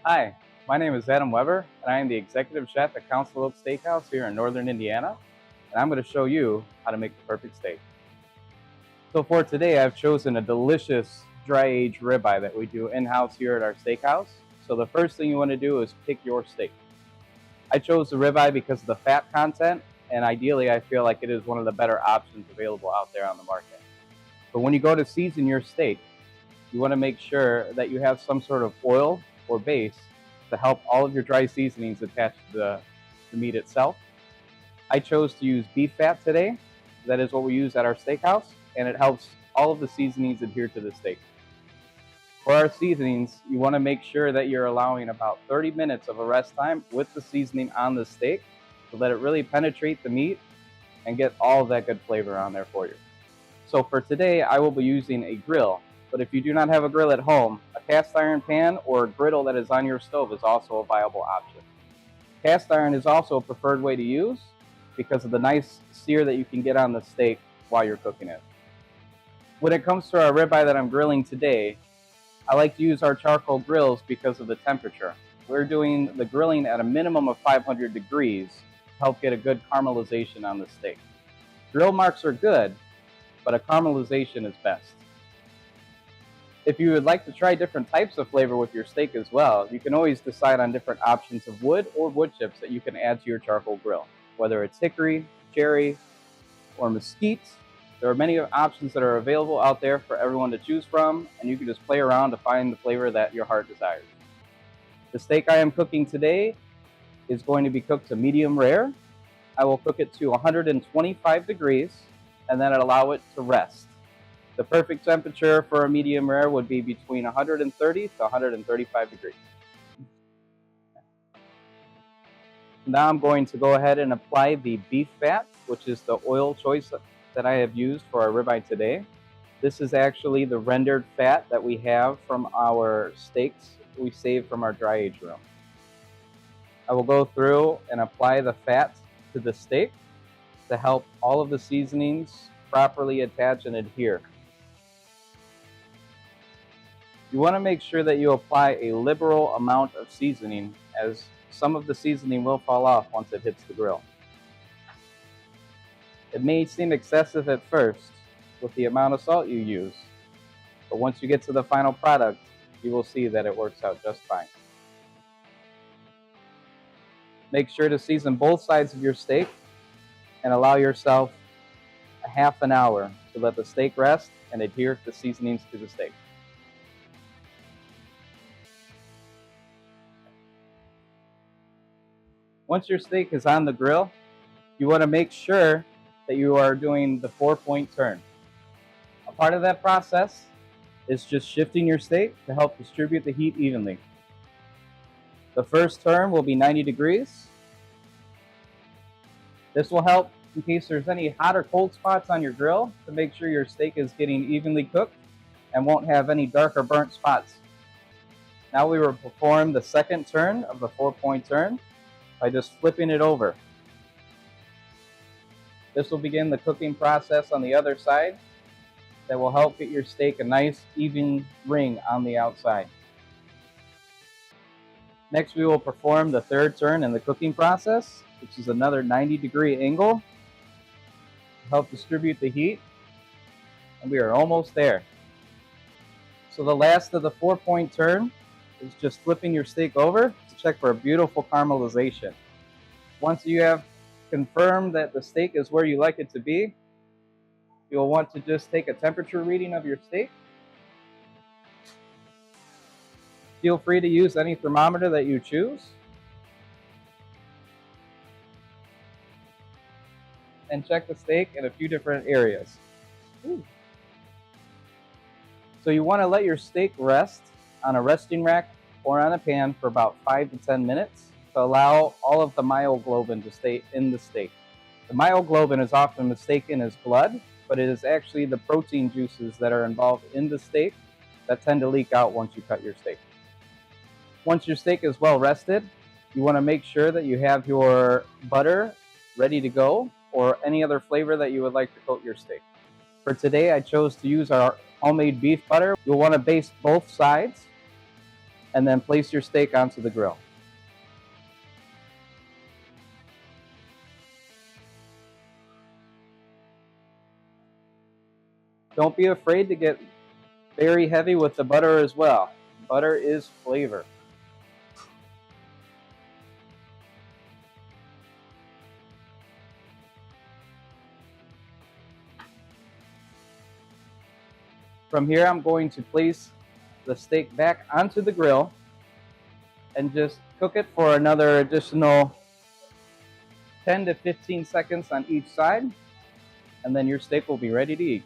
Hi, my name is Adam Weber, and I am the executive chef at Council Oak Steakhouse here in Northern Indiana, and I'm going to show you how to make the perfect steak. So for today, I've chosen a delicious dry-aged ribeye that we do in-house here at our steakhouse. So the first thing you want to do is pick your steak. I chose the ribeye because of the fat content, and ideally I feel like it is one of the better options available out there on the market. But when you go to season your steak, you want to make sure that you have some sort of oil or base to help all of your dry seasonings attach to the meat itself. I chose to use beef fat today. That is what we use at our steakhouse, and it helps all of the seasonings adhere to the steak. For our seasonings, you want to make sure that you're allowing about 30 minutes of a rest time with the seasoning on the steak to let it really penetrate the meat and get all of that good flavor on there for you. So for today, I will be using a grill, but if you do not have a grill at home, a cast iron pan or a griddle that is on your stove is also a viable option. Cast iron is also a preferred way to use because of the nice sear that you can get on the steak while you're cooking it. When it comes to our ribeye that I'm grilling today, I like to use our charcoal grills because of the temperature. We're doing the grilling at a minimum of 500 degrees to help get a good caramelization on the steak. Grill marks are good, but a caramelization is best. If you would like to try different types of flavor with your steak as well, you can always decide on different options of wood or wood chips that you can add to your charcoal grill. Whether it's hickory, cherry, or mesquite, there are many options that are available out there for everyone to choose from, and you can just play around to find the flavor that your heart desires. The steak I am cooking today is going to be cooked to medium rare. I will cook it to 125 degrees and then allow it to rest. The perfect temperature for a medium rare would be between 130 to 135 degrees. Now I'm going to go ahead and apply the beef fat, which is the oil choice that I have used for our ribeye today. This is actually the rendered fat that we have from our steaks we saved from our dry age room. I will go through and apply the fat to the steak to help all of the seasonings properly attach and adhere. You want to make sure that you apply a liberal amount of seasoning, as some of the seasoning will fall off once it hits the grill. It may seem excessive at first with the amount of salt you use, but once you get to the final product, you will see that it works out just fine. Make sure to season both sides of your steak and allow yourself a half an hour to let the steak rest and adhere the seasonings to the steak. Once your steak is on the grill, you want to make sure that you are doing the 4-point turn. A part of that process is just shifting your steak to help distribute the heat evenly. The first turn will be 90 degrees. This will help in case there's any hot or cold spots on your grill to make sure your steak is getting evenly cooked and won't have any dark or burnt spots. Now we will perform the second turn of the 4-point turn by just flipping it over. This will begin the cooking process on the other side that will help get your steak a nice even ring on the outside. Next, we will perform the third turn in the cooking process, which is another 90-degree angle to help distribute the heat, and we are almost there. So the last of the 4-point turn is just flipping your steak over to check for a beautiful caramelization. Once you have confirmed that the steak is where you like it to be, you'll want to just take a temperature reading of your steak. Feel free to use any thermometer that you choose. And check the steak in a few different areas. Ooh. So you want to let your steak rest on a resting rack or on a pan for about 5 to 10 minutes to allow all of the myoglobin to stay in the steak. The myoglobin is often mistaken as blood, but it is actually the protein juices that are involved in the steak that tend to leak out once you cut your steak. Once your steak is well rested, you want to make sure that you have your butter ready to go or any other flavor that you would like to coat your steak. For today, I chose to use our homemade beef butter. You'll want to baste both sides and then place your steak onto the grill. Don't be afraid to get very heavy with the butter as well. Butter is flavor. From here, I'm going to place the steak back onto the grill and just cook it for another additional 10 to 15 seconds on each side, and then your steak will be ready to eat.